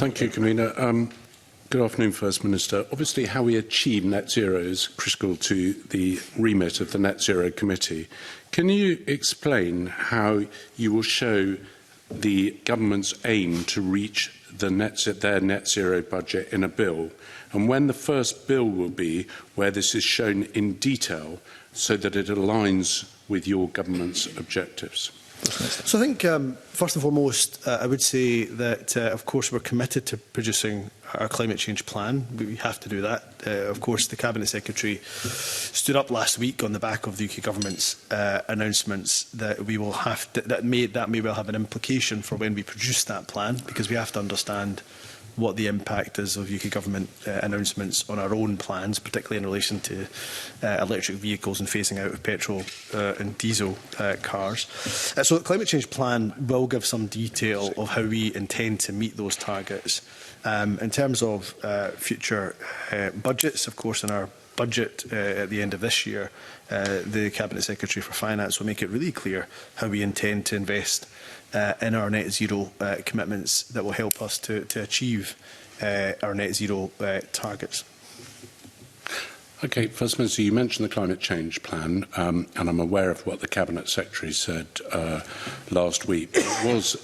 Thank you, Convener. Good afternoon, First Minister. Obviously, how we achieve net zero is critical to the remit of the Net Zero Committee. Can you explain how you will show the government's aim to reach their net zero budget in a bill, and when the first bill will be where this is shown in detail so that it aligns with your government's objectives? So I think, first and foremost, I would say that, of course, we're committed to producing our climate change plan. We have to do that. Of course, the Cabinet Secretary stood up last week on the back of the UK Government's announcements that we will have to, that may well have an implication for when we produce that plan, because we have to understand what the impact is of UK Government announcements on our own plans, particularly in relation to electric vehicles and phasing out of petrol and diesel cars. So the Climate Change Plan will give some detail of how we intend to meet those targets. In terms of future budgets, of course, in our budget at the end of this year, the Cabinet Secretary for Finance will make it really clear how we intend to invest in our net zero commitments that will help us to achieve our net zero targets. Okay, First Minister, you mentioned the climate change plan, and I'm aware of what the Cabinet Secretary said last week. It was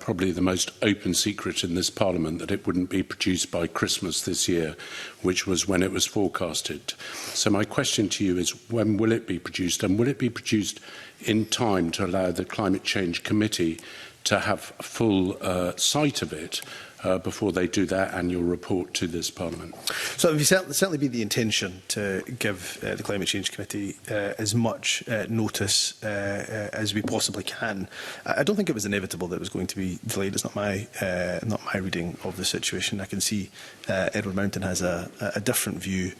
probably the most open secret in this Parliament that it wouldn't be produced by Christmas this year, which was when it was forecasted. So my question to you is, when will it be produced, and will it be produced in time to allow the Climate Change Committee to have full sight of it before they do their annual report to this Parliament? So it would certainly be the intention to give the Climate Change Committee as much notice as we possibly can. I don't think it was inevitable that it was going to be delayed. It's not my reading of the situation. I can see Edward Mountain has a different view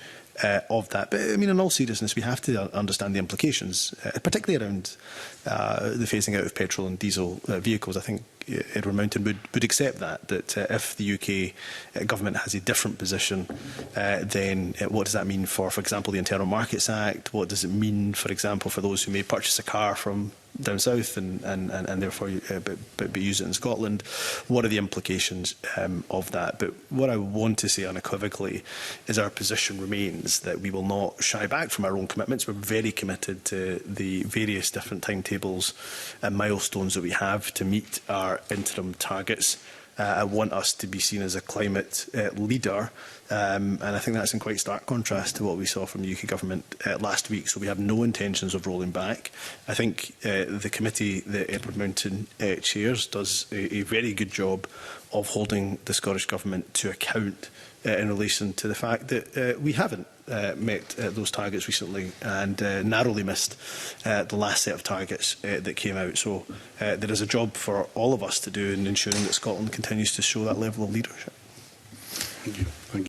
of that. But I mean, in all seriousness, we have to understand the implications, particularly around the phasing out of petrol and diesel vehicles. I think Edward Mountain would accept that if the UK government has a different position, then what does that mean for example, the Internal Markets Act? What does it mean, for example, for those who may purchase a car from down south and therefore but use it in Scotland? What are the implications of that? But what I want to say unequivocally is our position remains that we will not shy back from our own commitments. We're very committed to the various different timetables and milestones that we have to meet our interim targets. I want us to be seen as a climate leader, and I think that's in quite stark contrast to what we saw from the UK Government last week. So we have no intentions of rolling back. I think the committee that Edward Mountain chairs does a very good job of holding the Scottish Government to account in relation to the fact that we haven't met those targets recently and narrowly missed the last set of targets that came out. So there is a job for all of us to do in ensuring that Scotland continues to show that level of leadership. Thank you.